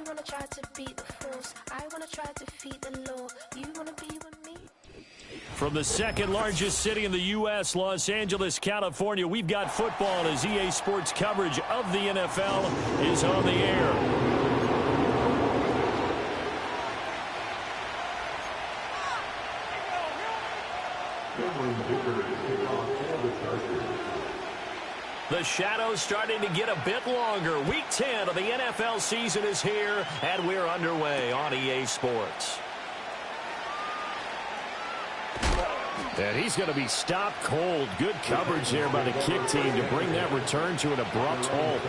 wanna try to beat the force. I wanna try to defeat the law. You wanna be with me? From the second largest city in the U.S., Los Angeles, California, we've got football as EA Sports coverage of the NFL is on the air. The shadows starting to get a bit longer. Week 10 of the NFL season is here, and we're underway on EA Sports. And he's going to be stopped cold. Good coverage there by the kick team to bring that return to an abrupt halt.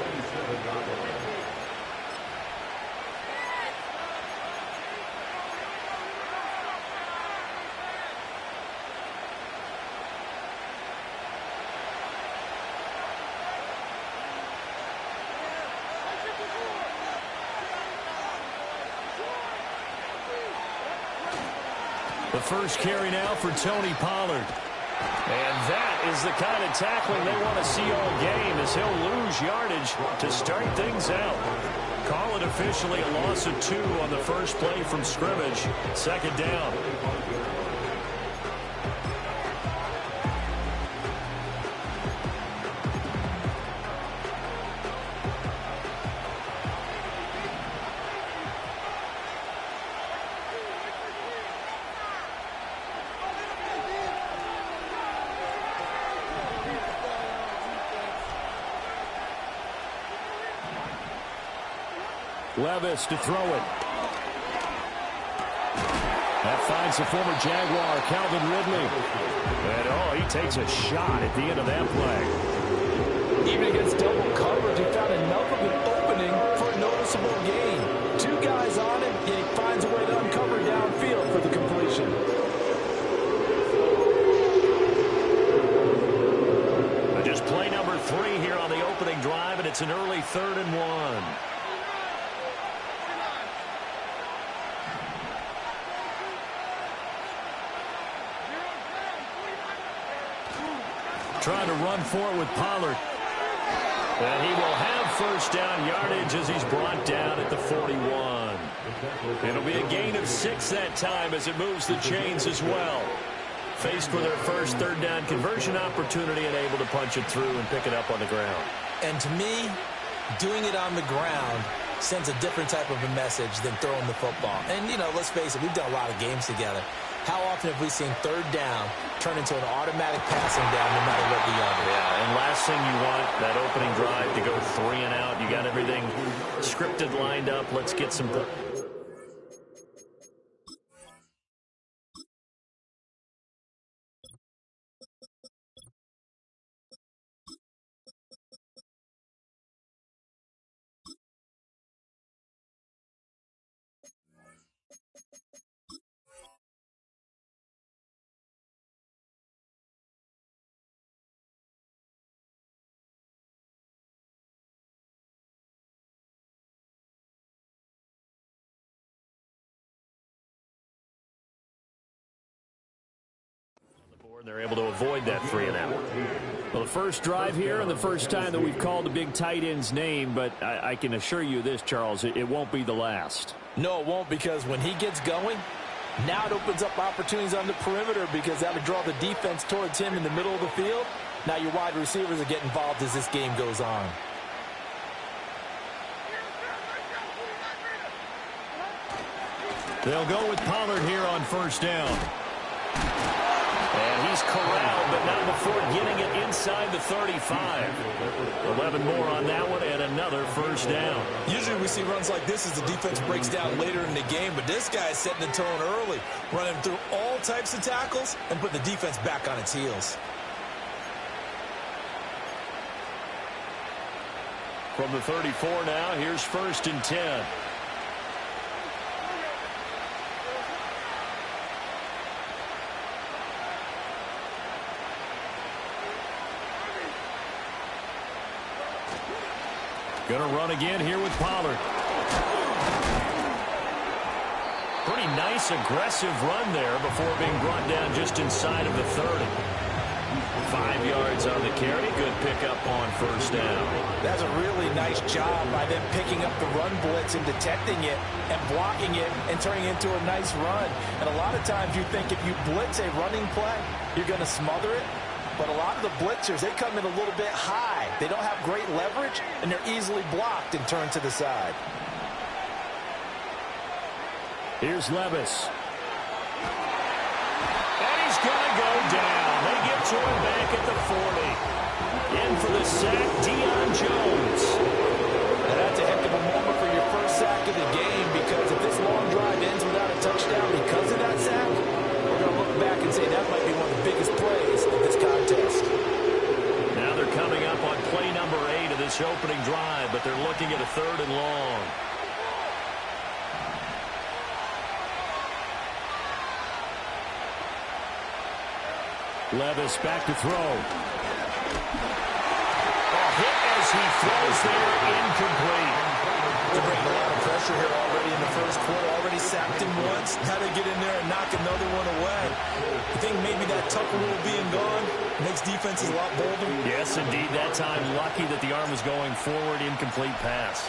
The first carry now for Tony Pollard. And that is the kind of tackling they want to see all game as he'll lose yardage to start things out. Call it officially a loss of 2 on the first play from scrimmage. Second down. Levis to throw it. That finds the former Jaguar, Calvin Ridley. And, he takes a shot at the end of that play. Even against double coverage, he found enough of an opening for a noticeable gain. 2 guys on him, and he finds a way to uncover downfield for the completion. Just play number 3 here on the opening drive, and it's an early 3rd and 1. Trying to run for it with Pollard. And he will have first down yardage as he's brought down at the 41. It'll be a gain of 6 that time as it moves the chains as well. Faced with their first 3rd down conversion opportunity and able to punch it through and pick it up on the ground. And to me, doing it on the ground sends a different type of a message than throwing the football. And, let's face it, we've done a lot of games together. How often have we seen 3rd down turn into an automatic passing down no matter what the other? Yeah, and last thing you want, that opening drive to go 3 and out. You got everything scripted, lined up. Let's get some... They're able to avoid that 3 and out. Well, the first drive here and the first time that we've called a big tight end's name, but I can assure you this, Charles, it won't be the last. No, it won't, because when he gets going, now it opens up opportunities on the perimeter because that would draw the defense towards him in the middle of the field. Now your wide receivers will get involved as this game goes on. They'll go with Pollard here on first down. And he's corralled, but not before getting it inside the 35. 11 more on that one, and another first down. Usually we see runs like this as the defense breaks down later in the game, but this guy is setting the tone early, running through all types of tackles and putting the defense back on its heels. From the 34 now, here's 1st and 10. Going to run again here with Pollard. Pretty nice, aggressive run there before being brought down just inside of the 30. 5 yards on the carry. Good pickup on first down. That's a really nice job by them picking up the run blitz and detecting it and blocking it and turning it into a nice run. And a lot of times you think if you blitz a running play, you're going to smother it. But a lot of the blitzers, they come in a little bit high. They don't have great leverage, and they're easily blocked and turned to the side. Here's Levis. And he's going to go down. They get to him back at the 40. In for the sack, Deion Jones. And that's a heck of a moment for your first sack of the game, because if this long drive ends without a touchdown because of that sack, we're going to look back and say that might be one of the biggest plays of this contest. Now they're coming up on play number 8 of this opening drive, but they're looking at a 3rd and long. Levis back to throw. Hit as he throws there, incomplete. They're bringing a lot of pressure here already in the first quarter. Already sacked him once. Now they get in there and knock another one away. You think maybe that Tucker rule being gone makes defenses a lot bolder? Yes, indeed. That time, lucky that the arm was going forward, incomplete pass.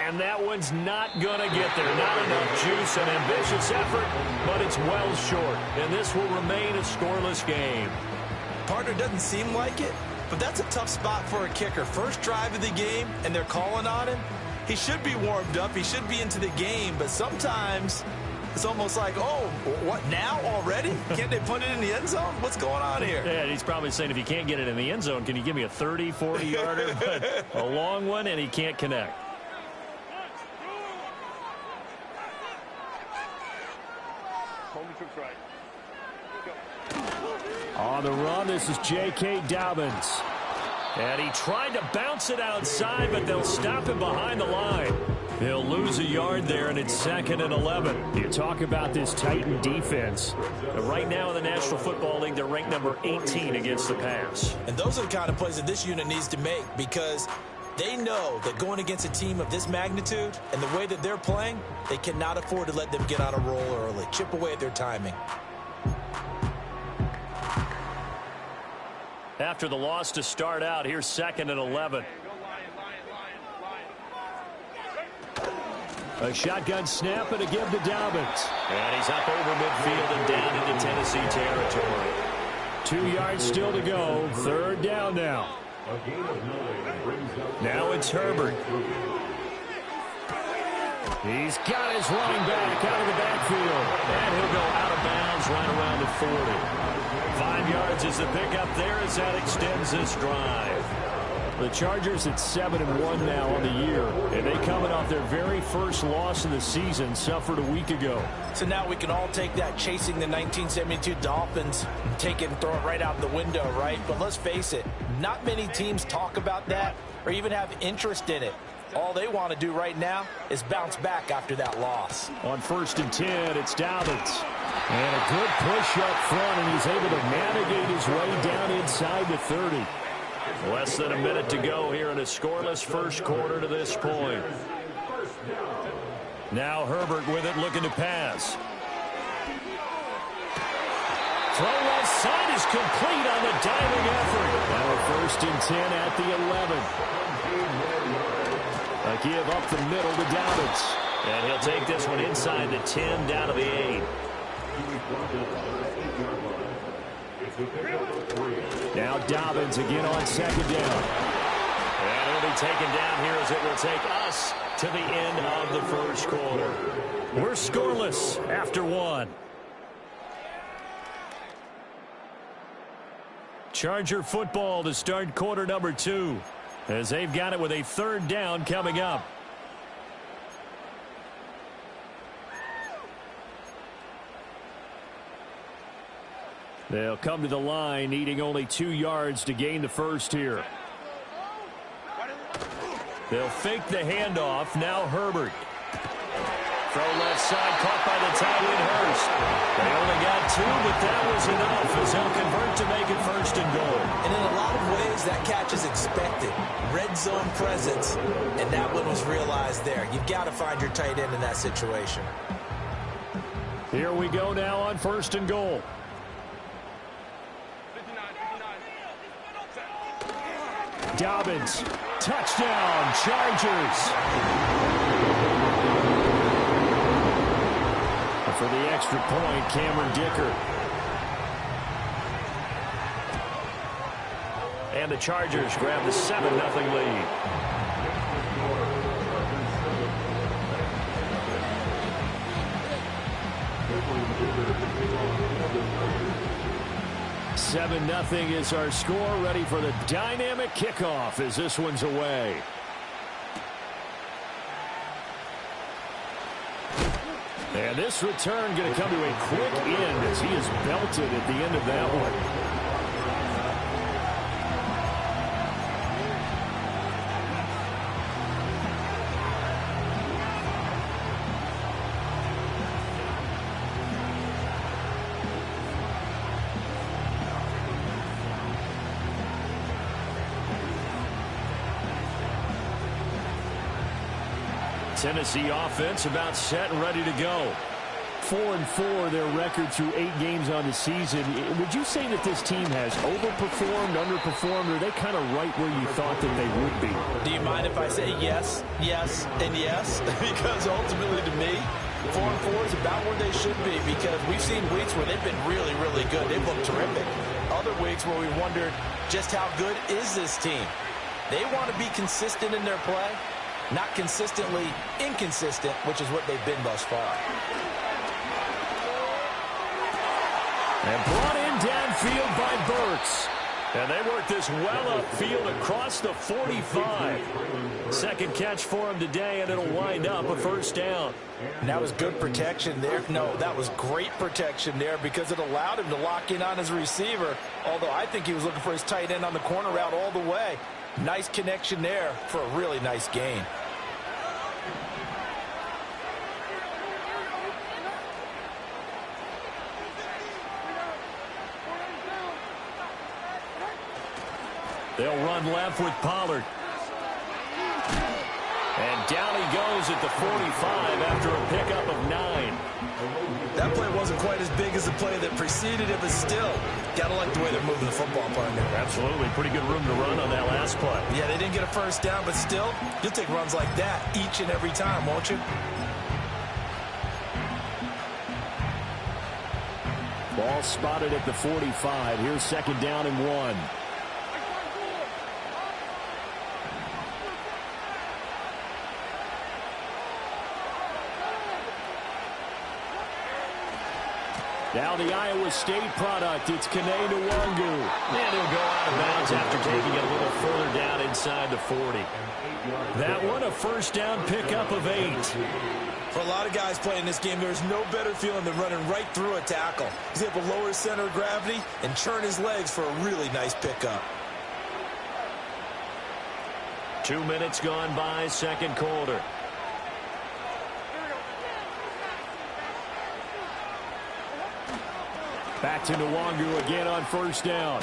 And that one's not going to get there. Not enough juice, an ambitious effort, but it's well short. And this will remain a scoreless game. Partner, doesn't seem like it, but that's a tough spot for a kicker. First drive of the game, and they're calling on him. He should be warmed up. He should be into the game, but sometimes it's almost like, oh, what, now already? Can't they put it in the end zone? What's going on here? Yeah, he's probably saying, if you can't get it in the end zone, can you give me a 30, 40-yarder? But a long one, and he can't connect. On the run, this is J.K. Dobbins. And he tried to bounce it outside, but they'll stop him behind the line. He'll lose a yard there, and it's 2nd and 11. You talk about this Titan defense. Right now in the National Football League, they're ranked number 18 against the pass. And those are the kind of plays that this unit needs to make, because they know that going against a team of this magnitude and the way that they're playing, they cannot afford to let them get on a roll early. Chip away at their timing. After the loss to start out, here's 2nd and 11. A shotgun snap and a give to Dobbins. And he's up over midfield and down into Tennessee territory. 2 yards still to go. 3rd down now. Now it's Herbert. He's got his running back out of the backfield. And he'll go out of bounds right around the 40. 5 yards is the pickup there as that extends this drive. The Chargers at 7-1 now on the year. And they coming off their very first loss of the season, suffered a week ago. So now we can all take that chasing the 1972 Dolphins and take it and throw it right out the window, right? But let's face it, not many teams talk about that or even have interest in it. All they want to do right now is bounce back after that loss. On 1st and 10, it's Dobbins. And a good push up front, and he's able to navigate his way down inside the 30. Less than a minute to go here in a scoreless first quarter to this point. Now Herbert with it, looking to pass. Throw left side is complete on the diving effort. Now a 1st and 10 at the 11. A give up the middle to Dobbins. And he'll take this one inside the 10 down to the 8. Now Dobbins again on 2nd down. And he'll be taken down here as it will take us to the end of the first quarter. We're scoreless after 1. Charger football to start quarter number 2 as they've got it with a 3rd down coming up. They'll come to the line, needing only 2 yards to gain the first here. They'll fake the handoff. Now Herbert. Throw left side, caught by the tight end Hurst. They only got 2, but that was enough as they'll convert to make it 1st and goal. And in a lot of ways, that catch is expected. Red zone presence, and that one was realized there. You've got to find your tight end in that situation. Here we go now on 1st and goal. Dobbins. Touchdown, Chargers. For the extra point, Cameron Dicker. And the Chargers grab the 7-0 lead. Seven nothing is our score. Ready for the dynamic kickoff as this one's away. And this return going to come to a quick end as he is belted at the end of that one. Tennessee offense about set and ready to go. 4-4 their record through 8 games on the season. Would you say that this team has overperformed, underperformed, or are they kind of right where you thought that they would be? Do you mind if I say yes, yes, and yes? Because ultimately to me, 4-4 is about where they should be, because we've seen weeks where they've been really, really good. They've looked terrific. Other weeks where we wondered just how good is this team. They want to be consistent in their play. Not consistently inconsistent, which is what they've been thus far. And brought in downfield by Burks. And they work this well upfield across the 45. Second catch for him today, and it'll wind up a first down. And that was good protection there. No, that was great protection there because it allowed him to lock in on his receiver, although I think he was looking for his tight end on the corner route all the way. Nice connection there for a really nice gain. They'll run left with Pollard. And down he goes at the 45 after a pickup of 9. That play wasn't quite as big as the play that preceded it, but still, got to like the way they're moving the football, partner. Absolutely. Pretty good room to run on that last play. Yeah, they didn't get a first down, but still, you'll take runs like that each and every time, won't you? Ball spotted at the 45. Here's second down and 1. Now the Iowa State product, it's Kene Nwangu. And he'll go out of bounds after taking it a little further down inside the 40. That one, a first down pickup of 8. For a lot of guys playing this game, there's no better feeling than running right through a tackle. He's able to lower his center of gravity and churn his legs for a really nice pickup. 2 minutes gone by, second quarter. Back to Nwangu again on first down.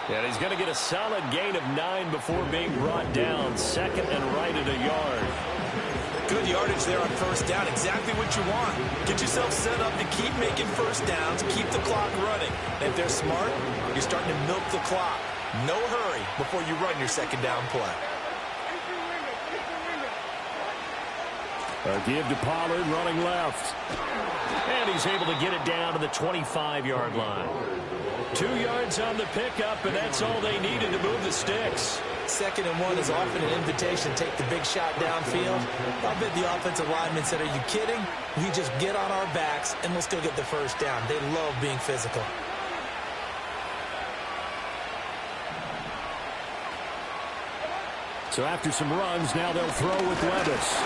And he's going to get a solid gain of 9 before being brought down. Second and right at a yard. Good yardage there on first down. Exactly what you want. Get yourself set up to keep making first downs, keep the clock running. And if they're smart, you're starting to milk the clock. No hurry before you run your second down play. A give to Pollard running left. And he's able to get it down to the 25-yard line. 2 yards on the pickup, and that's all they needed to move the sticks. Second and 1 is often an invitation to take the big shot downfield. I bet the offensive lineman said, are you kidding? We just get on our backs and let's go get the first down. They love being physical. So after some runs, now they'll throw with Levis.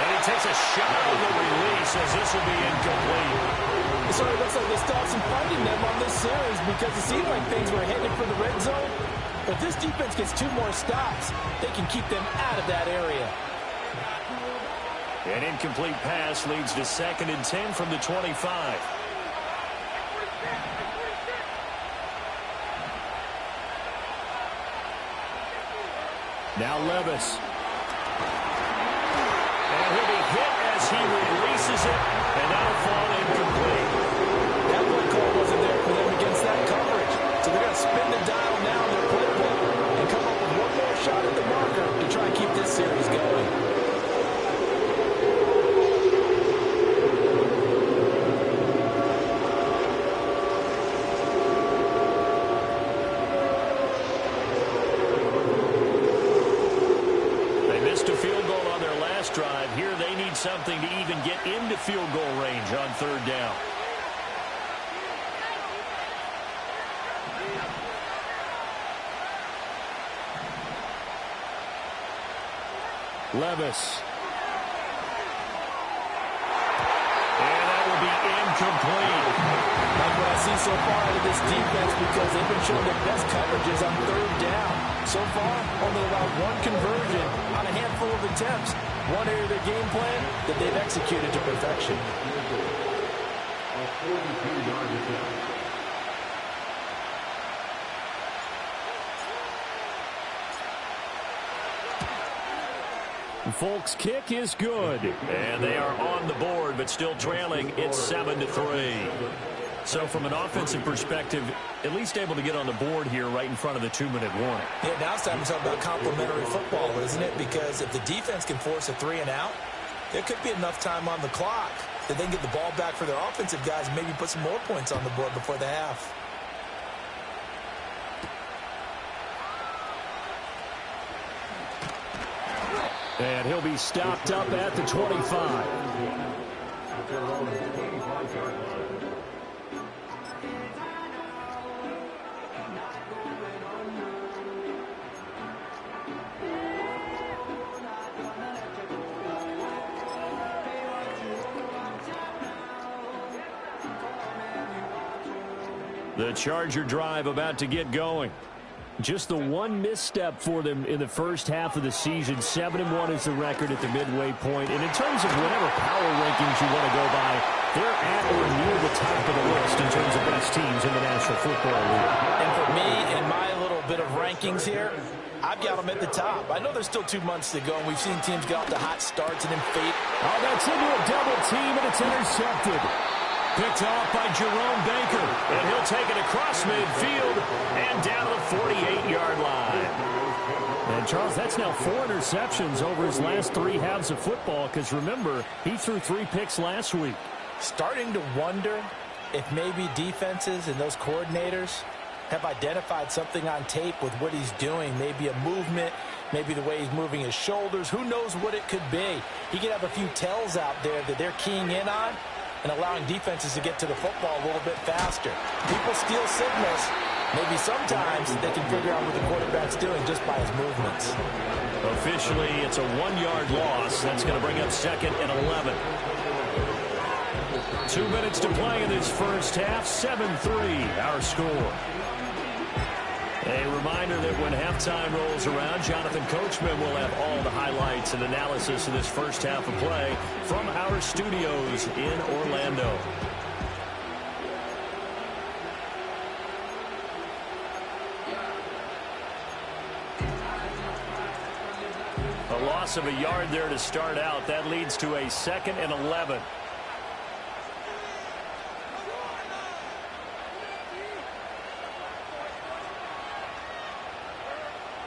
And he takes a shot on the release as this will be incomplete. So it looks like they stopped some fighting them on this series because it seemed like things were headed for the red zone. But if this defense gets 2 more stops, they can keep them out of that area. An incomplete pass leads to 2nd and 10 from the 25. Now Levis. And he'll be hit as he releases it, and that'll fall incomplete. That play call wasn't there for them against that coverage. So they're going to spin the dial now in their playbook and come up with one more something to even get into field goal range on third down. Levis. And that will be incomplete. Like what I see so far out of this defense, because they've been showing their best coverages on third down. So far, only allowed one conversion on a handful of attempts. One area of their game plan that they've executed to perfection. Folks' kick is good. And they are on the board, but still trailing. It's 7-3. So from an offensive perspective, at least able to get on the board here right in front of the 2-minute warning. Yeah, now it's time to talk about complementary football, isn't it? Because if the defense can force a 3-and-out, there could be enough time on the clock that they can get the ball back for their offensive guys and maybe put some more points on the board before the half. And he'll be stopped up at the 25. The Charger drive about to get going. Just the one misstep for them in the first half of the season. 7-1 is the record at the midway point. And in terms of whatever power rankings you want to go by, they're at or near the top of the list in terms of best teams in the National Football League. And for me, in my little bit of rankings here, I've got them at the top. I know there's still 2 months to go, and we've seen teams get off to hot starts and then fade. Oh, that's into a double team, and it's intercepted. Picked off by Jerome Baker, and he'll take it across midfield and down to the 48-yard line. And, Charles, that's now 4 interceptions over his last 3 halves of football because, remember, he threw 3 picks last week. Starting to wonder if maybe defenses and those coordinators have identified something on tape with what he's doing, maybe a movement, maybe the way he's moving his shoulders. Who knows what it could be? He could have a few tells out there that they're keying in on and allowing defenses to get to the football a little bit faster. People steal signals. Maybe sometimes they can figure out what the quarterback's doing just by his movements. Officially, it's a 1-yard loss. That's going to bring up 2nd and 11. 2 minutes to play in this first half. 7-3, our score. A reminder that when halftime rolls around, Jonathan Coachman will have all the highlights and analysis of this first half of play from our studios in Orlando. A loss of a yard there to start out. That leads to a 2nd and 11.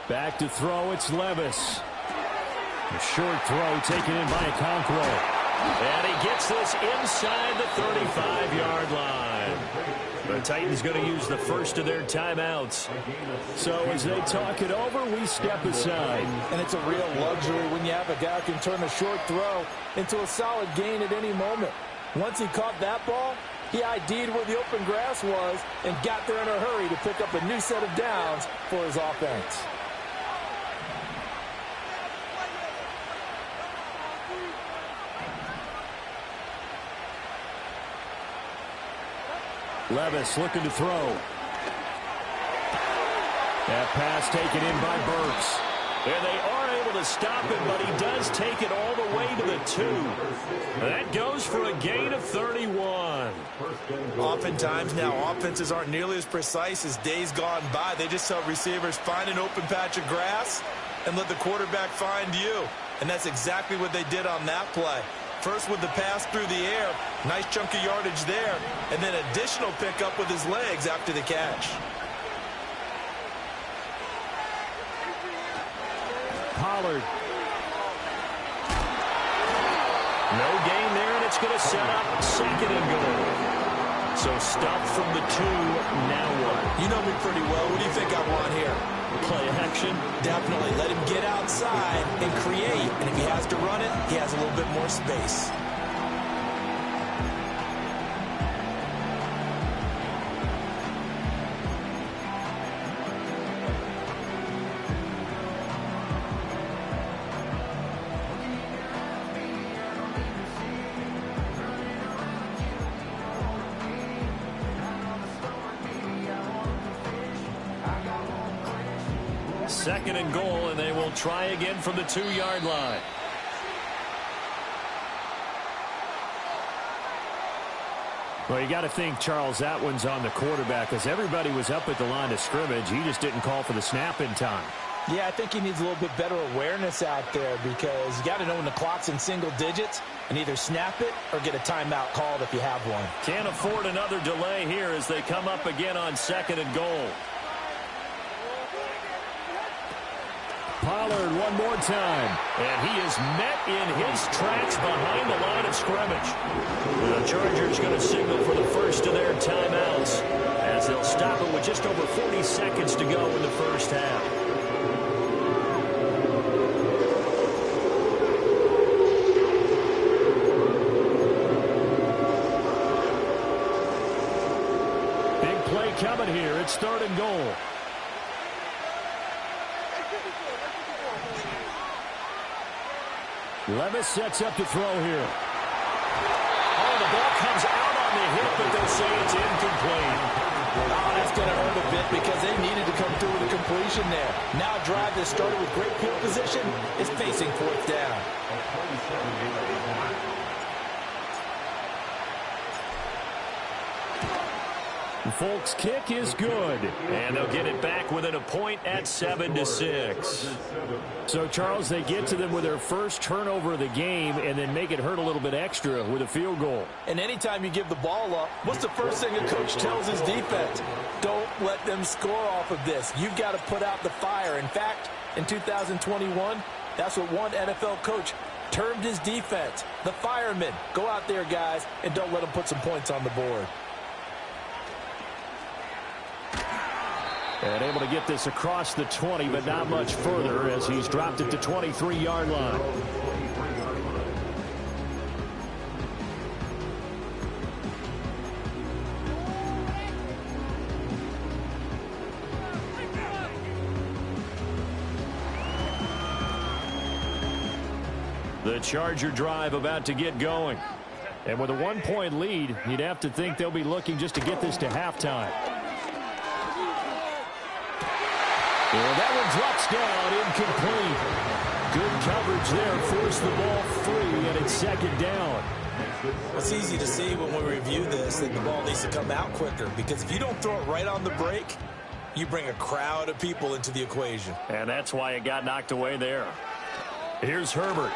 Back to throw, it's Levis. A short throw taken in by Okonkwo. And he gets this inside the 35-yard line. The Titans going to use the first of their timeouts. So as they talk it over, we step aside. And it's a real luxury when you have a guy who can turn a short throw into a solid gain at any moment. Once he caught that ball, he ID'd where the open grass was and got there in a hurry to pick up a new set of downs for his offense. Levis looking to throw. That pass taken in by Burks. And they are able to stop it, but he does take it all the way to the 2. That goes for a gain of 31. Oftentimes now, offenses aren't nearly as precise as days gone by. They just tell receivers, find an open patch of grass and let the quarterback find you. And that's exactly what they did on that play. First with the pass through the air, nice chunk of yardage there, and then additional pickup with his legs after the catch. Pollard. No gain there, and it's going to set up 2nd and goal. So stuffed from the 2, now what? You know me pretty well. What do you think I want here? Play action. Definitely. Let him get outside and create. And if he has to run it, he has a little bit more space. Second and goal, and they will try again from the 2-yard line. Well, you got to think, Charles, that one's on the quarterback because everybody was up at the line of scrimmage. He just didn't call for the snap in time. Yeah, I think he needs a little bit better awareness out there because you got to know when the clock's in single digits and either snap it or get a timeout called if you have one. Can't afford another delay here as they come up again on second and goal. Pollard one more time. And he is met in his tracks behind the line of scrimmage. The Chargers going to signal for the first of their timeouts as they'll stop it with just over 40 seconds to go in the first half. Big play coming here. It's third and goal. Levis sets up to throw here. Oh, the ball comes out on the hit, but they'll say it's incomplete. Oh, that's going to hurt a bit because they needed to come through with a completion there. Now a drive that started with great field position is facing fourth down. Folks' kick is good. And they'll get it back within a point at 7-6. So, Charles, they get to them with their first turnover of the game and then make it hurt a little bit extra with a field goal. And anytime you give the ball up, what's the first thing a coach tells his defense? Don't let them score off of this. You've got to put out the fire. In fact, in 2021, that's what one NFL coach termed his defense. The firemen. Go out there, guys, and don't let them put some points on the board. And able to get this across the 20, but not much further as he's dropped it to 23-yard line. The Charger drive about to get going. And with a one-point lead, you'd have to think they'll be looking just to get this to halftime. And that one drops down, incomplete. Good coverage there, forced the ball free, and it's second down. It's easy to see when we review this that the ball needs to come out quicker because if you don't throw it right on the break, you bring a crowd of people into the equation. And that's why it got knocked away there. Here's Herbert.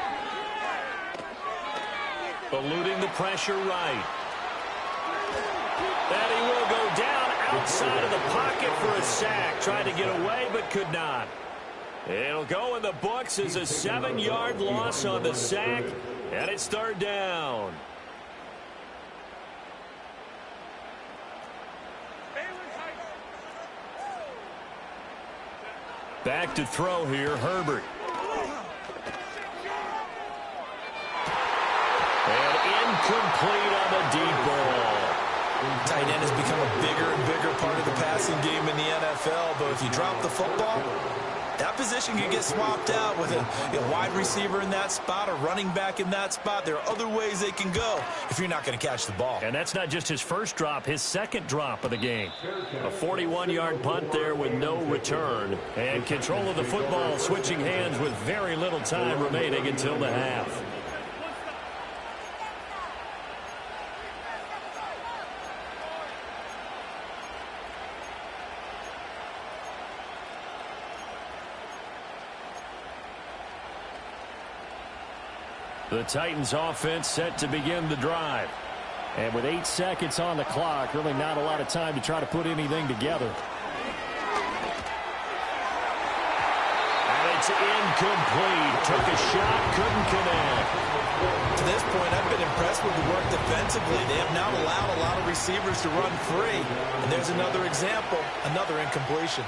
Eluding the pressure right. And he will go down outside of the pocket for a sack. Tried to get away, but could not. It'll go in the books as a 7-yard loss on the sack, and it's third down. Back to throw here, Herbert. And incomplete on the deep ball. Tight end has become a bigger and bigger part of the passing game in the NFL, but if you drop the football, that position can get swapped out with a wide receiver in that spot, a running back in that spot. There are other ways they can go if you're not going to catch the ball. And that's not just his first drop, his second drop of the game. A 41-yard punt there with no return. And control of the football switching hands with very little time remaining until the half. The Titans offense set to begin the drive. And with 8 seconds on the clock, really not a lot of time to try to put anything together. And it's incomplete. Took a shot, couldn't connect. To this point, I've been impressed with the work defensively. They have not allowed a lot of receivers to run free. And there's another example, another incompletion.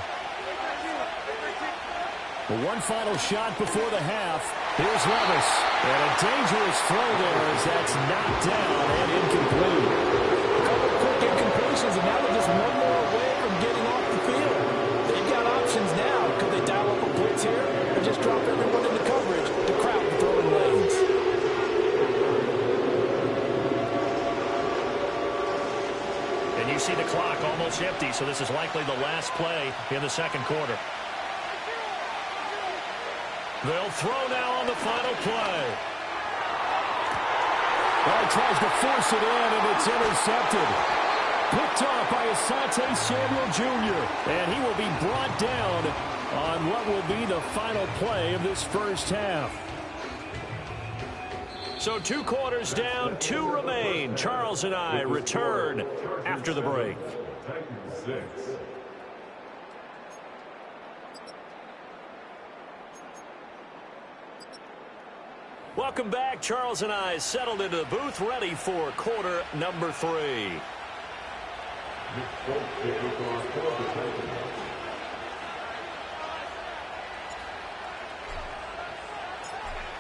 Well, one final shot before the half. Here's Levis. And a dangerous throw there as that's knocked down and incomplete. A couple of quick incompletions, and now they're just one more away from getting off the field. They've got options now. Could they dial up a blitz here or just drop everyone into coverage to crowd the throwing lanes? And you see the clock almost empty, so this is likely the last play in the second quarter. They'll throw now on the final play. Well, he tries to force it in, and it's intercepted. Picked off by Asante Samuel Jr., and he will be brought down on what will be the final play of this first half. So 2 quarters down, 2 remain. Charles and I return after the break. Welcome back. Charles and I settled into the booth, ready for quarter number 3.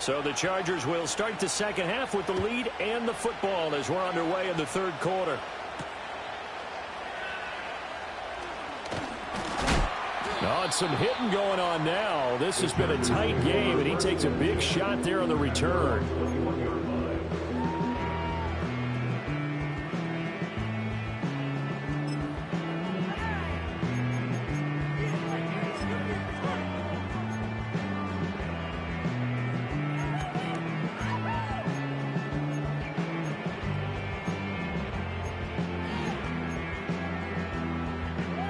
So the Chargers will start the second half with the lead and the football as we're underway in the third quarter. Oh, and some hitting going on now. This has been a tight game, and he takes a big shot there on the return.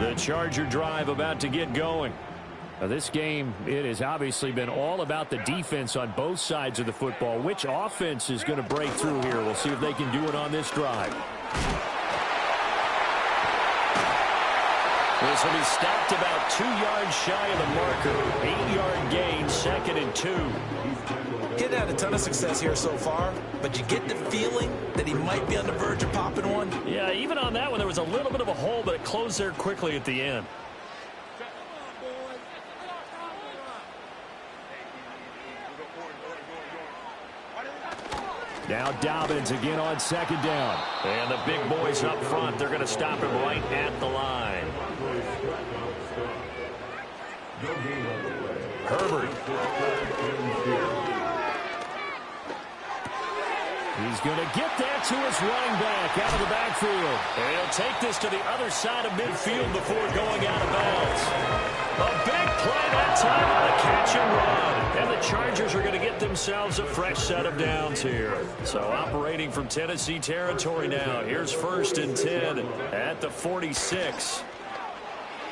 The Charger drive about to get going. Now, this game, it has obviously been all about the defense on both sides of the football. Which offense is going to break through here? We'll see if they can do it on this drive. This will be stopped about 2 yards shy of the marker. 8-yard gain, 2nd and 2. He hasn't had a ton of success here so far, but you get the feeling that he might be on the verge of popping one. Yeah, even on that one, there was a little bit of a hole, but it closed there quickly at the end. Now Dobbins again on 2nd down. And the big boys up front, they're going to stop him right at the line. Herbert. He's going to get that to his running back out of the backfield. And he'll take this to the other side of midfield before going out of bounds. A big play that time on a catch and run. And the Chargers are going to get themselves a fresh set of downs here. So operating from Tennessee territory now. Here's 1st and 10 at the 46.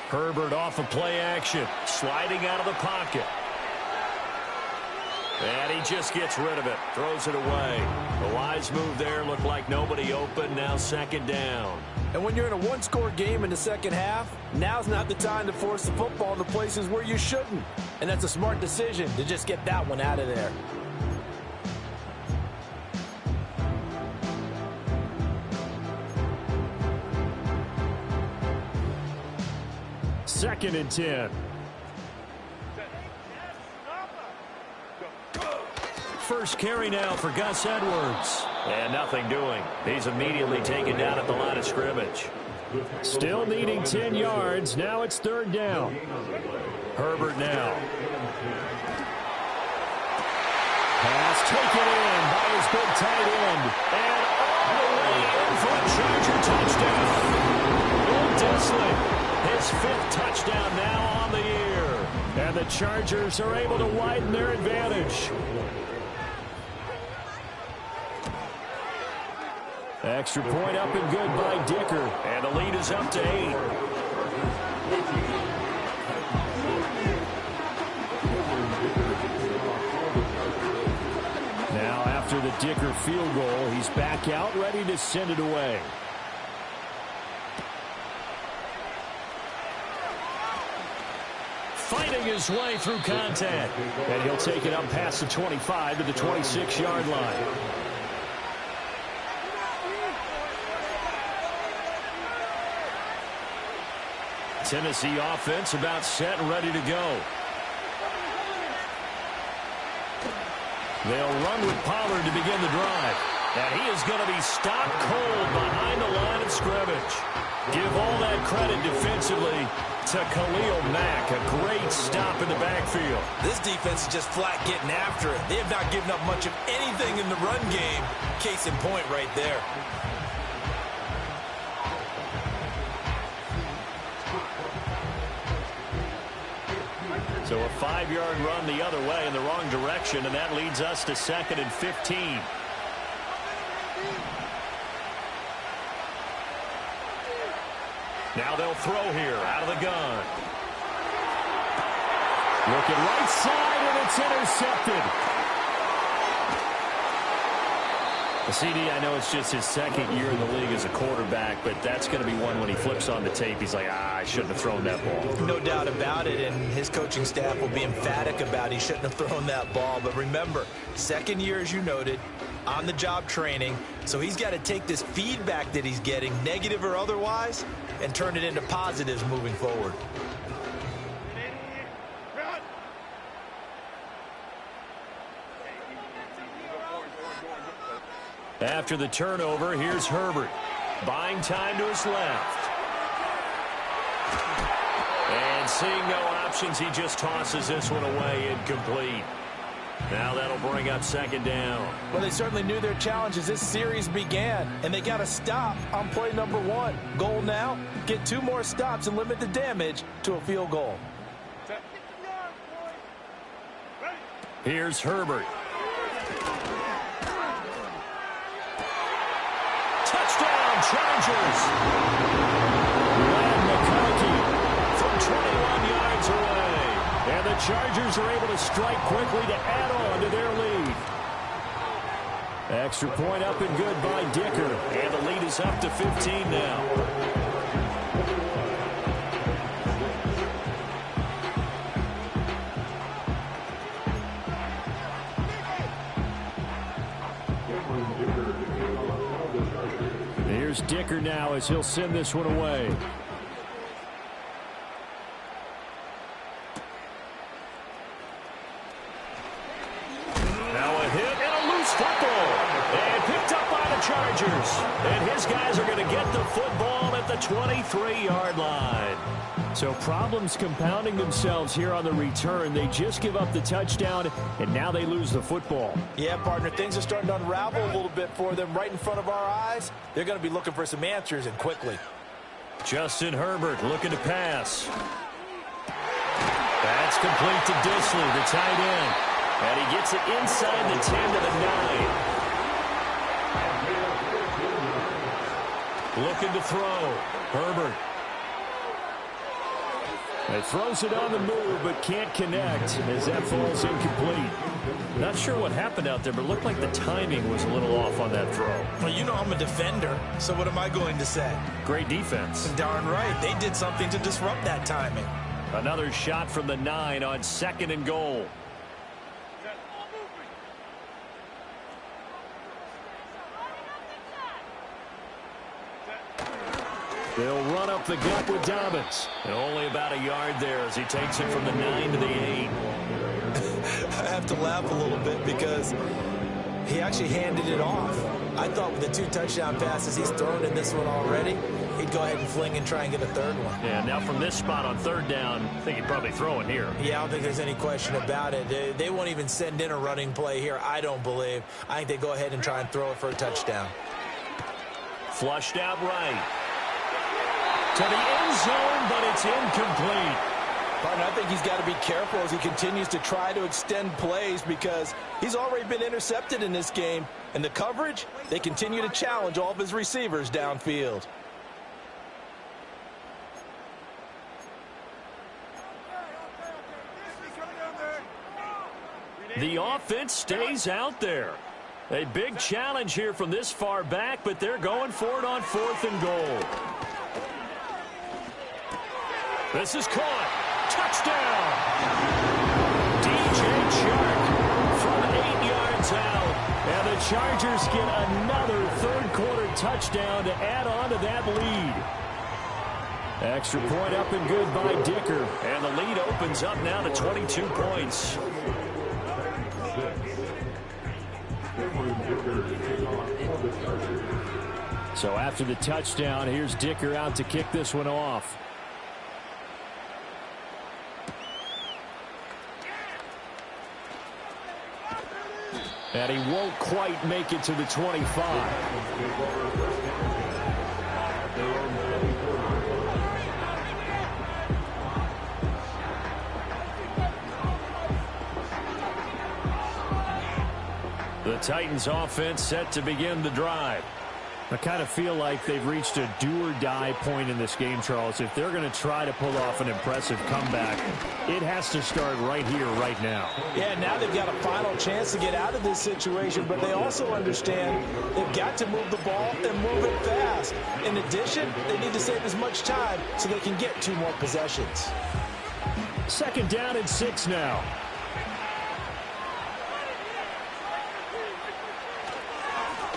Herbert off of play action. Sliding out of the pocket. And he just gets rid of it. Throws it away. The wise move there. Looked like nobody open. Now 2nd down. And when you're in a one-score game in the second half, now's not the time to force the football into places where you shouldn't. And that's a smart decision to just get that one out of there. Second and 10. First carry now for Gus Edwards. And nothing doing. He's immediately taken down at the line of scrimmage. Still needing 10 yards. Now it's 3rd down. Herbert now. Pass taken in by his big tight end. And all the way in for a Charger touchdown. Will Dissly, his 5th touchdown now on the year. And the Chargers are able to widen their advantage. Extra point up and good by Dicker. And the lead is up to 8. Now after the Dicker field goal, he's back out, ready to send it away. Fighting his way through contact. And he'll take it up past the 25 to the 26-yard line. Tennessee offense about set and ready to go. They'll run with Pollard to begin the drive. And he is going to be stopped cold behind the line of scrimmage. Give all that credit defensively to Khalil Mack. A great stop in the backfield. This defense is just flat getting after it. They have not given up much of anything in the run game. Case in point right there. So a 5-yard run the other way in the wrong direction, and that leads us to 2nd and 15. Now they'll throw here out of the gun. Looking right side, and it's intercepted. CD, I know it's just his 2nd year in the league as a quarterback, but that's going to be one when he flips on the tape. He's like, I shouldn't have thrown that ball. No doubt about it, and his coaching staff will be emphatic about he shouldn't have thrown that ball. But remember, 2nd year, as you noted, on-the-job training, so he's got to take this feedback that he's getting, negative or otherwise, and turn it into positives moving forward. After the turnover, here's Herbert. Buying time to his left. And seeing no options, he just tosses this one away, incomplete. Now that'll bring up 2nd down. Well, they certainly knew their challenge as this series began, and they got to stop on play number 1. Goal now, get 2 more stops and limit the damage to a field goal. Here's Herbert. Touchdown, Chargers. Brad McConkey From 21 yards away. And the Chargers are able to strike quickly to add on to their lead. Extra point up and good by Dicker. And the lead is up to 15 now. Here's Dicker now as he'll send this one away. Now a hit and a loose football. And picked up by the Chargers. And his guys are going to get the football at the 23-yard line. So problems compounding themselves here on the return. They just give up the touchdown, and now they lose the football. Yeah, partner, things are starting to unravel a little bit for them right in front of our eyes. They're going to be looking for some answers, and quickly. Justin Herbert looking to pass. That's complete to Disley, the tight end. And he gets it inside the 10 to the 9. Looking to throw. Herbert. It throws it on the move, but can't connect as that falls incomplete. Not sure what happened out there, but it looked like the timing was a little off on that throw. Well, you know I'm a defender, so what am I going to say? Great defense. Darn right. They did something to disrupt that timing. Another shot from the 9 on 2nd and goal. They'll run up the gut with Dobbins. And only about a yard there as he takes it from the 9 to the 8. I have to laugh a little bit because he actually handed it off. I thought with the 2 touchdown passes he's thrown in this one already, he'd go ahead and fling and try and get a 3rd one. Yeah, now from this spot on 3rd down, I think he'd probably throw it here. Yeah, I don't think there's any question about it. They won't even send in a running play here, I don't believe. I think they go ahead and try and throw it for a touchdown. Flushed out right. To the end zone, but it's incomplete. Partner, I think he's got to be careful as he continues to try to extend plays because he's already been intercepted in this game. And the coverage, they continue to challenge all of his receivers downfield. The offense stays out there. A big challenge here from this far back, but they're going for it on 4th and goal. This is caught. Touchdown. DJ Chark from 8 yards out. And the Chargers get another 3rd quarter touchdown to add on to that lead. Extra point up and good by Dicker. And the lead opens up now to 22 points. So after the touchdown, here's Dicker out to kick this one off. And he won't quite make it to the 25. The Titans offense set to begin the drive. I kind of feel like they've reached a do-or-die point in this game, Charles. If they're going to try to pull off an impressive comeback, it has to start right here, right now. Yeah, now they've got a final chance to get out of this situation, but they also understand they've got to move the ball and move it fast. In addition, they need to save as much time so they can get 2 more possessions. 2nd down and 6 now.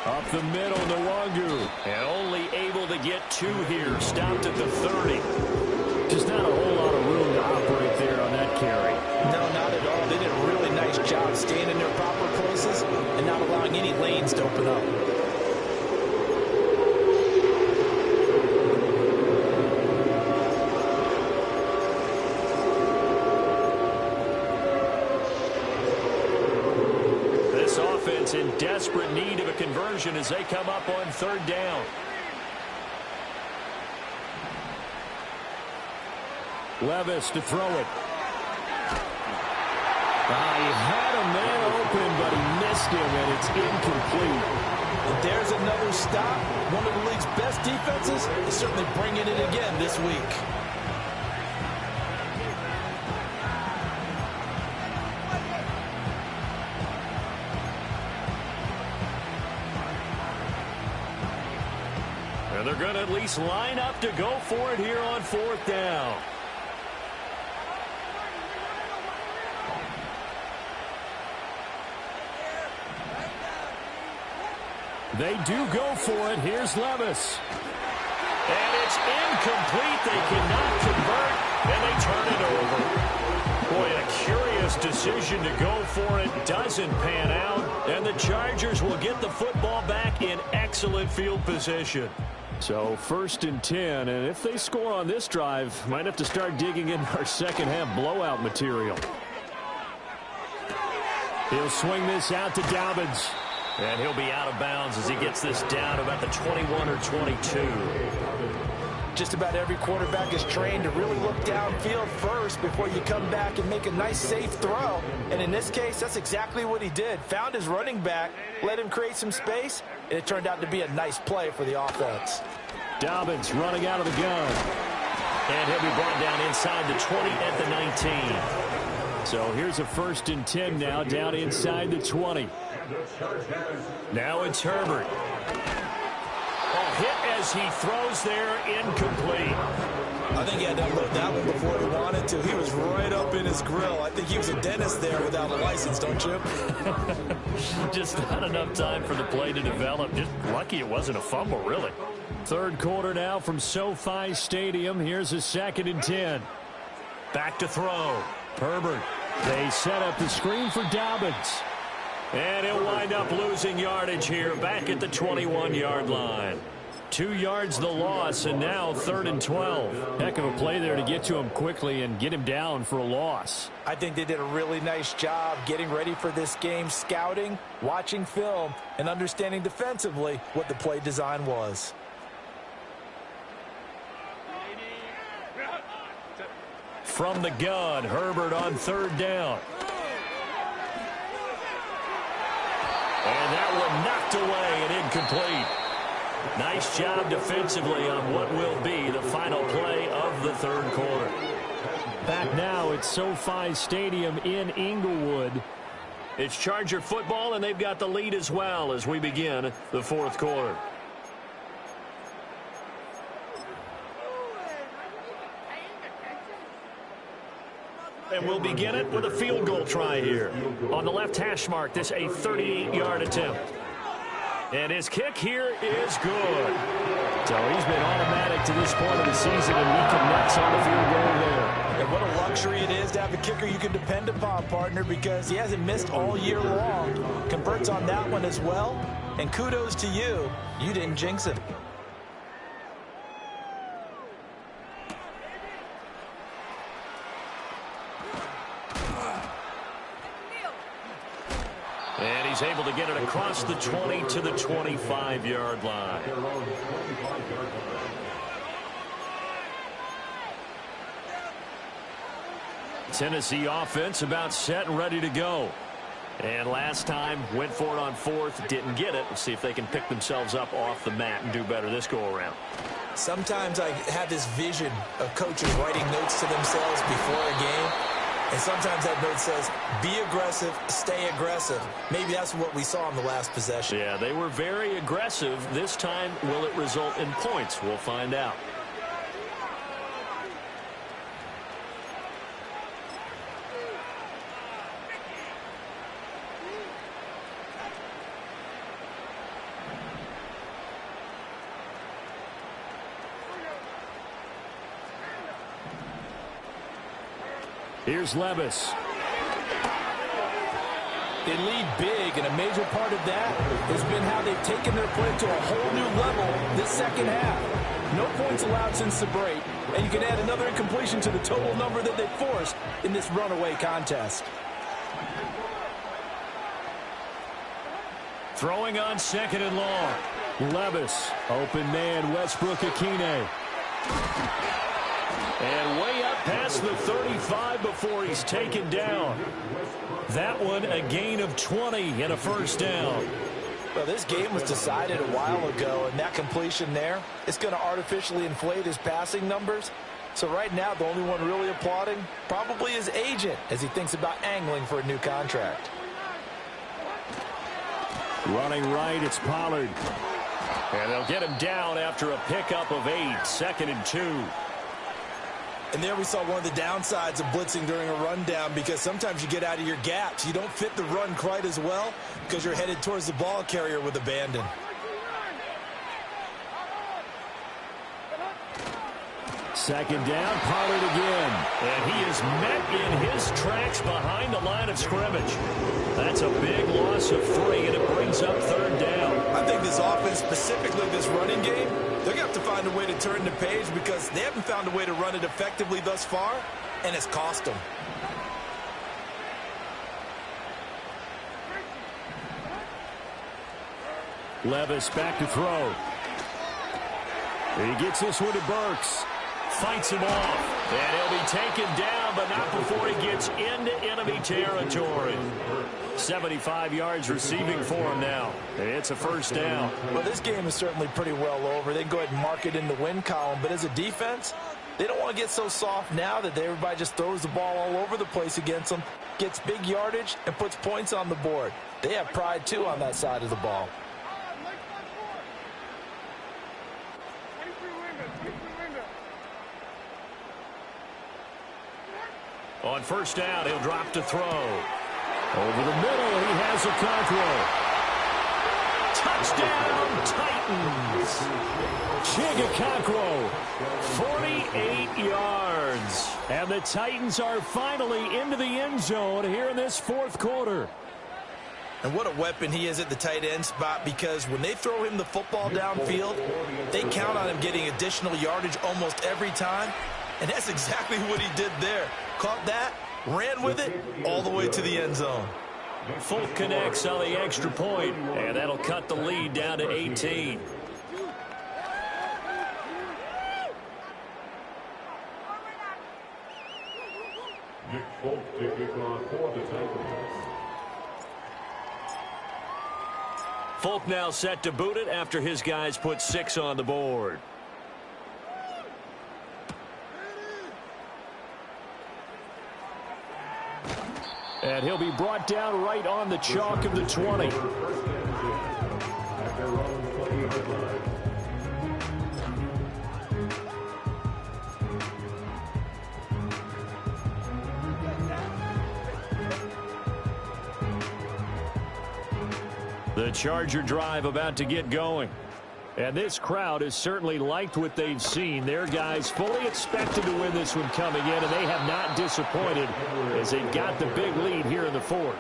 Up the middle, Nwangu. And only able to get 2 here. Stopped at the 30. Just not a whole lot of room to operate there on that carry. No, not at all. They did a really nice job staying in their proper places and not allowing any lanes to open up. In desperate need of a conversion as they come up on 3rd down. Levis to throw it. He had a man open, but he missed him, and it's incomplete. And there's another stop. One of the league's best defenses is certainly bringing it again this week. And they're going to at least line up to go for it here on 4th down. They do go for it. Here's Levis. And it's incomplete. They cannot convert, and they turn it over. Boy, a curious decision to go for it. Doesn't pan out, and the Chargers will get the football back in excellent field position. So 1st and 10, and if they score on this drive, might have to start digging in our second-half blowout material. He'll swing this out to Dobbins. And he'll be out of bounds as he gets this down about the 21 or 22. Just about every quarterback is trained to really look downfield first before you come back and make a nice, safe throw. And in this case, that's exactly what he did. Found his running back, let him create some space, and it turned out to be a nice play for the offense. Dobbins running out of the gun. And he'll be brought down inside the 20 at the 19. So here's a 1st and 10 now, down inside the 20. Now it's Herbert. Hit as he throws there, incomplete. I think he had to unload that one before he wanted to. He was right up in his grill. I think he was a dentist there without a license, don't you? Just not enough time for the play to develop. Just lucky it wasn't a fumble, really. 3rd quarter now from SoFi Stadium. Here's a 2nd and 10. Back to throw. Herbert. They set up the screen for Dobbins. And he'll wind up losing yardage here back at the 21-yard line. 2 yards the loss, and now 3rd and 12. Heck of a play there to get to him quickly and get him down for a loss. I think they did a really nice job getting ready for this game, scouting, watching film, and understanding defensively what the play design was. From the gun, Herbert on 3rd down. And that one knocked away and incomplete. Nice job defensively on what will be the final play of the 3rd quarter. Back now at SoFi Stadium in Inglewood. It's Charger football, and they've got the lead as well as we begin the 4th quarter. And we'll begin it with a field goal try here. On the left hash mark, this a 38-yard attempt. And his kick here is good. So he's been automatic to this point of the season, and he connects on the field goal there. And what a luxury it is to have a kicker you can depend upon, partner, because he hasn't missed all year long. Converts on that one as well. And kudos to you. You didn't jinx it. And he's able to get it across the 20 to the 25-yard line. Tennessee offense about set and ready to go. And last time, went for it on fourth, didn't get it. Let's see if they can pick themselves up off the mat and do better this go-around. Sometimes I have this vision of coaches writing notes to themselves before a game. And sometimes that note says, be aggressive, stay aggressive. Maybe that's what we saw in the last possession. Yeah, they were very aggressive. This time, will it result in points? We'll find out. Here's Levis. They lead big, and a major part of that has been how they've taken their play to a whole new level this second half. No points allowed since the break, and you can add another incompletion to the total number that they forced in this runaway contest. Throwing on second and long. Levis, open man, Westbrook-Ikhine. And way up past the 35 before he's taken down. That one a gain of 20 and a first down. Well, this game was decided a while ago, and that completion there is going to artificially inflate his passing numbers. So right now, the only one really applauding probably his agent as he thinks about angling for a new contract. Running right, it's Pollard. And they'll get him down after a pickup of 8, 2nd and 2. And there we saw one of the downsides of blitzing during a rundown, because sometimes you get out of your gaps. You don't fit the run quite as well because you're headed towards the ball carrier with abandon. Second down, Pollard again. And he is met in his tracks behind the line of scrimmage. That's a big loss of 3, and it brings up 3rd down. I think this offense, specifically this running game, they're going to have to find a way to turn the page because they haven't found a way to run it effectively thus far, and it's cost them. Levis back to throw. He gets this one to Burks. Fights him off. And he'll be taken down, but not before he gets into enemy territory. 75 yards receiving for him now. It's a first down. Well, this game is certainly pretty well over. They can go ahead and mark it in the win column. But as a defense, they don't want to get so soft now that everybody just throws the ball all over the place against them, gets big yardage, and puts points on the board. They have pride, too, on that side of the ball. On first down, he'll drop to throw. Over the middle, he has a Conqueror. Touchdown, Titans. Chig Okonkwo, 48 yards. And the Titans are finally into the end zone here in this 4th quarter. And what a weapon he is at the tight end spot, because when they throw him the football downfield, they count on him getting additional yardage almost every time. And that's exactly what he did there. Caught that, ran with it, all the way to the end zone. Folk connects on the extra point, and that'll cut the lead down to 18. Folk now set to boot it after his guys put 6 on the board. And he'll be brought down right on the chalk of the 20. The Charger drive about to get going. And this crowd has certainly liked what they've seen. Their guys fully expected to win this one coming in, and they have not disappointed as they've got the big lead here in the fourth.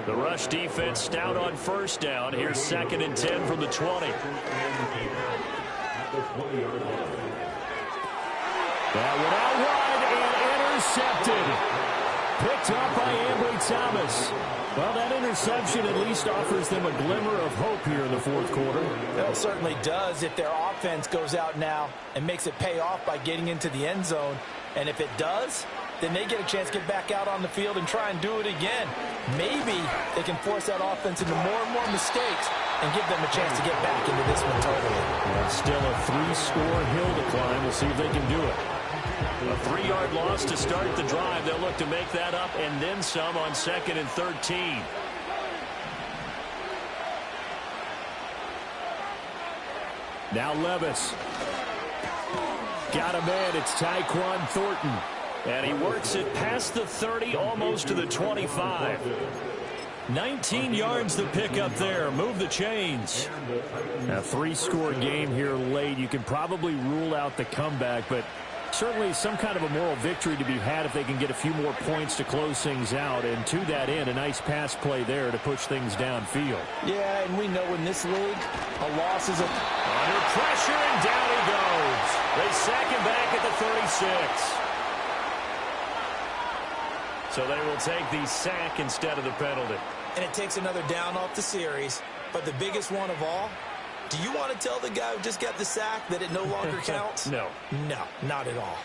The rush defense stout on first down. Here's 2nd and 10 from the 20. That one out wide and intercepted. Picked up by Ambry Thomas. Well, that interception at least offers them a glimmer of hope here in the fourth quarter. It certainly does if their offense goes out now and makes it pay off by getting into the end zone. And if it does, then they get a chance to get back out on the field and try and do it again. Maybe they can force that offense into more and more mistakes and give them a chance to get back into this one totally. Well, still a 3-score hill to climb. We'll see if they can do it. A 3-yard loss to start the drive. They'll look to make that up and then some on 2nd and 13. Now Levis. Got a man. It's Tyquan Thornton. And he works it past the 30, almost to the 25. 19 yards to pick up there. Move the chains. A 3-score game here late. You can probably rule out the comeback, but certainly some kind of a moral victory to be had if they can get a few more points to close things out. And to that end, a nice pass play there to push things downfield. Yeah, and we know in this league, a loss is under pressure, and down he goes. They sack him back at the 36. So they will take the sack instead of the penalty. And it takes another down off the series. But the biggest one of all, do you want to tell the guy who just got the sack that it no longer counts? No. No, not at all.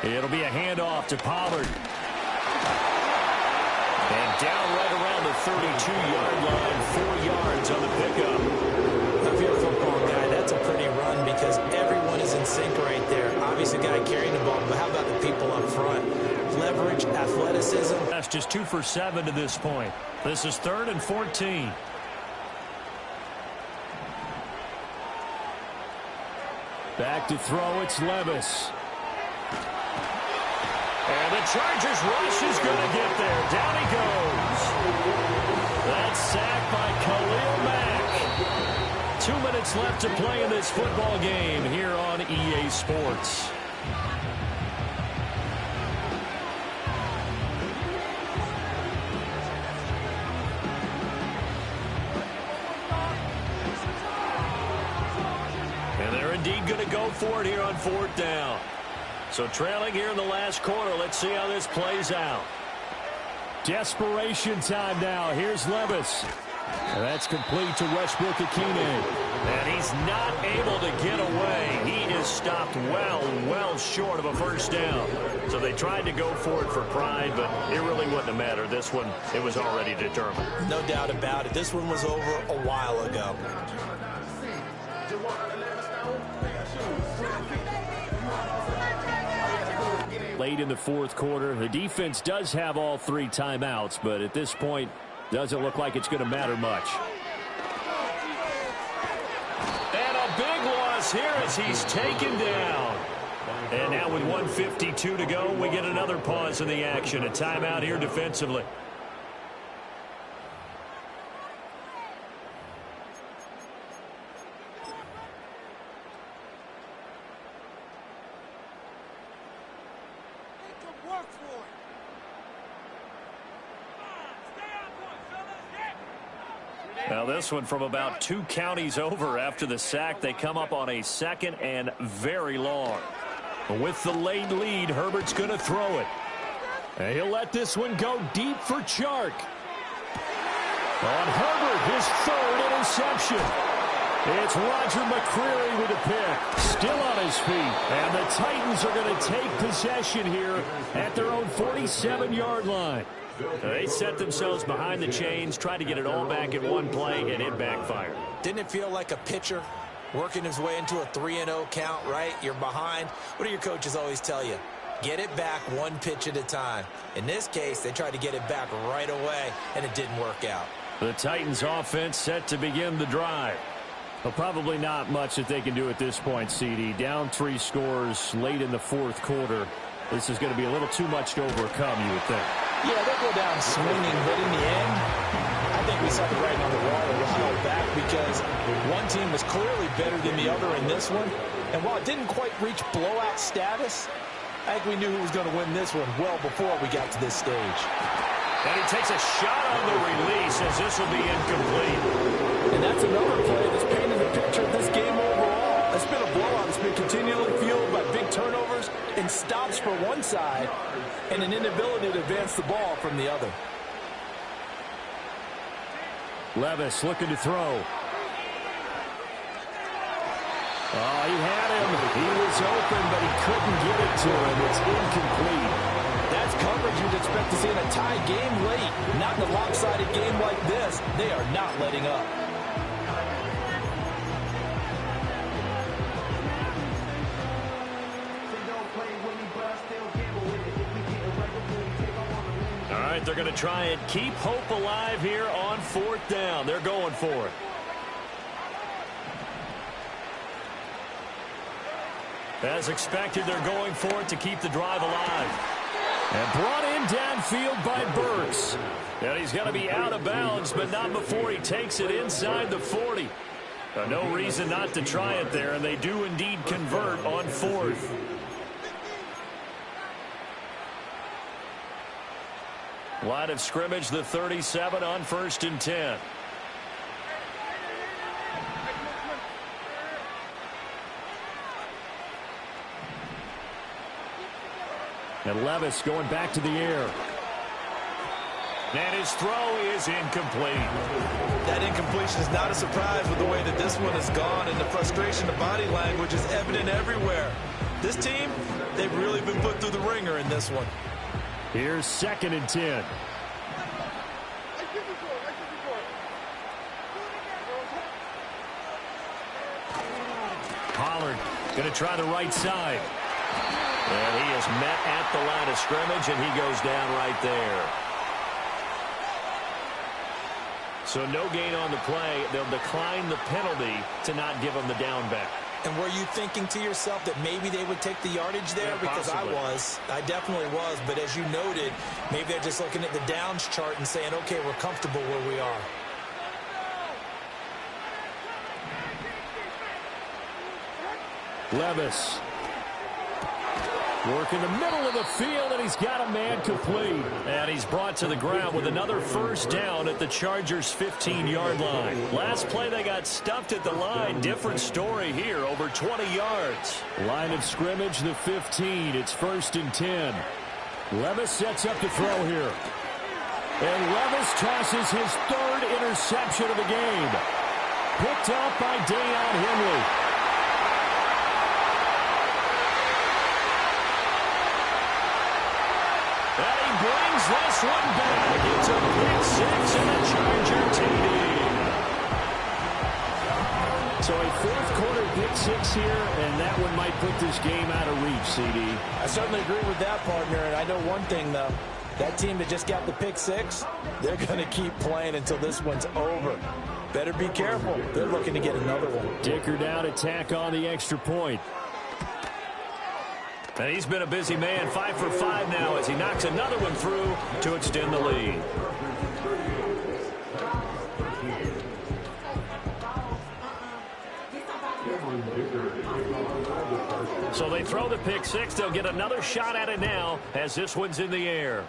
It'll be a handoff to Pollard. And down right around the 32-yard line, 4 yards on the pickup. If you're a football guy, that's a pretty run because everyone is in sync right there. Obviously, the guy carrying the ball, but how about the people up front? Leverage, athleticism. That's just 2 for 7 to this point. This is 3rd and 14. Back to throw, it's Levis. And the Chargers rush is going to get there. Down he goes. That's sacked by Khalil Mack. 2 minutes left to play in this football game here on EA Sports. And they're indeed going to go for it here on 4th down. So trailing here in the last quarter. Let's see how this plays out. Desperation time now. Here's Levis. And that's complete to Westbrook-Ikhine. And he's not able to get away. He is stopped well short of a first down. So they tried to go for it for pride, but it really wouldn't have mattered. This one, it was already determined. No doubt about it. This one was over a while ago. Late in the fourth quarter, the defense does have all 3 timeouts, but at this point, doesn't look like it's going to matter much. And a big loss here as he's taken down. And now with 1:52 to go, we get another pause in the action. A timeout here defensively. Now this one from about 2 counties over after the sack. They come up on a 2nd and very long. With the late lead, Herbert's going to throw it. And he'll let this one go deep for Chark. On Herbert, his 3rd interception. It's Roger McCreary with a pick. Still on his feet. And the Titans are going to take possession here at their own 47-yard line. They set themselves behind the chains, tried to get it all back in one play, and it backfired. Didn't it feel like a pitcher working his way into a 3-0 count, right? You're behind. What do your coaches always tell you? Get it back 1 pitch at a time. In this case, they tried to get it back right away, and it didn't work out. The Titans offense set to begin the drive. Well, probably not much that they can do at this point, CD. Down 3 scores late in the fourth quarter. This is going to be a little too much to overcome, you would think. Yeah, they'll go down swinging, but in the end, I think we saw the writing on the wall a while back because one team was clearly better than the other in this one. And while it didn't quite reach blowout status, I think we knew who was going to win this one well before we got to this stage. And he takes a shot on the release as this will be incomplete. And that's another play that's painted the picture of this game overall. It's been a blowout. It's been continually fueled by big turnovers and stops for one side and an inability to advance the ball from the other. Levis looking to throw. Oh, he had him. He was open, but he couldn't get it to him. It's incomplete. That's coverage you'd expect to see in a tie game late. Not in a lopsided game like this. They are not letting up. All right, they're going to try and keep hope alive here on 4th down. They're going for it. As expected, they're going for it to keep the drive alive. And brought in downfield by Burks. And he's going to be out of bounds, but not before he takes it inside the 40. No reason not to try it there, and they do indeed convert on 4th. Line of scrimmage, the 37 on 1st and 10. And Levis going back to the air. And his throw is incomplete. That incompletion is not a surprise with the way that this one has gone, and the frustration of body language is evident everywhere. This team, they've really been put through the ringer in this one. Here's 2nd and 10. Pollard going to try the right side. And he is met at the line of scrimmage, and he goes down right there. So no gain on the play. They'll decline the penalty to not give him the down back. And were you thinking to yourself that maybe they would take the yardage there? Yeah, because possibly. I definitely was. But as you noted, maybe they're just looking at the downs chart and saying, okay, we're comfortable where we are. Levis. Work in the middle of the field, and he's got a man complete. And he's brought to the ground with another 1st down at the Chargers' 15-yard line. Last play, they got stuffed at the line. Different story here, over 20 yards. Line of scrimmage, the 15. It's 1st and 10. Levis sets up to throw here. And Levis tosses his 3rd interception of the game. Picked up by Deion Henley. Brings this one back. It's a pick 6 and a Charger TD. So a 4th quarter pick 6 here, and that one might put this game out of reach, CD. I certainly agree with that, partner. And I know one thing, though. That team that just got the pick 6, they're going to keep playing until this one's over. Better be careful. They're looking to get another one. Dicker down to tack on the extra point. And he's been a busy man, 5 for 5 now as he knocks another one through to extend the lead. So they throw the pick 6. They'll get another shot at it now as this one's in the air.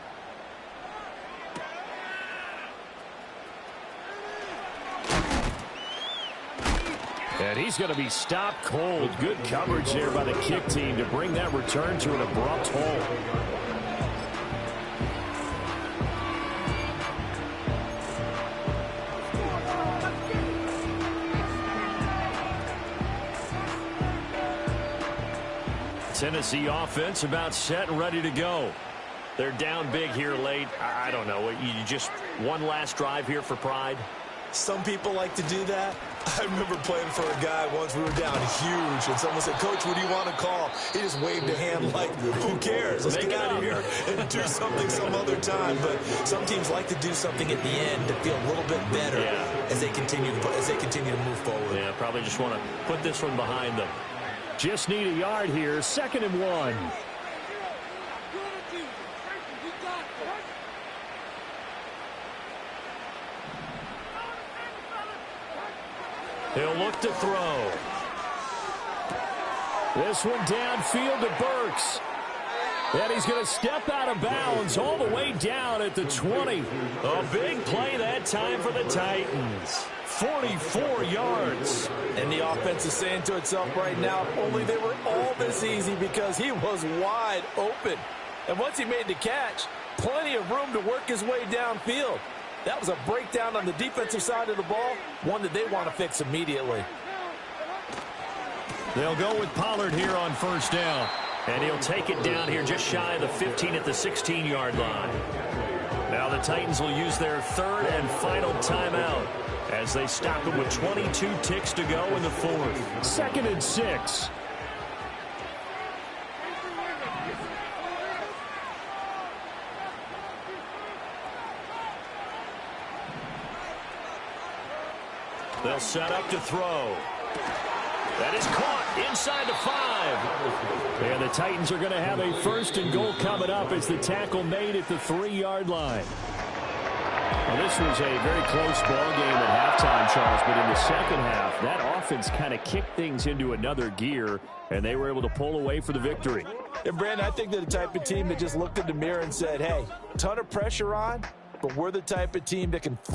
And he's going to be stopped cold. Good coverage there by the kick team to bring that return to an abrupt halt. Tennessee offense about set and ready to go. They're down big here late. I don't know. You just one last drive here for pride? Some people like to do that. I remember playing for a guy once. We were down huge, and someone said, "Coach, what do you want to call?" He just waved a hand like, who cares? Let's get out of here and do something some other time. But some teams like to do something at the end to feel a little bit better as they continue to move forward. Yeah, probably just want to put this one behind them. Just need a yard here. 2nd and 1. He'll look to throw. This one downfield to Burks. And he's going to step out of bounds all the way down at the 20. A big play that time for the Titans. 44 yards. And the offense is saying to itself right now, if only they were all this easy, because he was wide open. And once he made the catch, plenty of room to work his way downfield. That was a breakdown on the defensive side of the ball, one that they want to fix immediately. They'll go with Pollard here on 1st down. And he'll take it down here just shy of the 15 at the 16-yard line. Now the Titans will use their 3rd and final timeout as they stop him with 22 ticks to go in the 4th. 2nd and 6. They'll set up to throw. That is caught inside the 5. And the Titans are going to have a 1st and goal coming up as the tackle made at the 3-yard line. Well, this was a very close ball game at halftime, Charles, but in the second half, that offense kind of kicked things into another gear, and they were able to pull away for the victory. And, Brandon, I think they're the type of team that just looked in the mirror and said, hey, ton of pressure on, but we're the type of team that can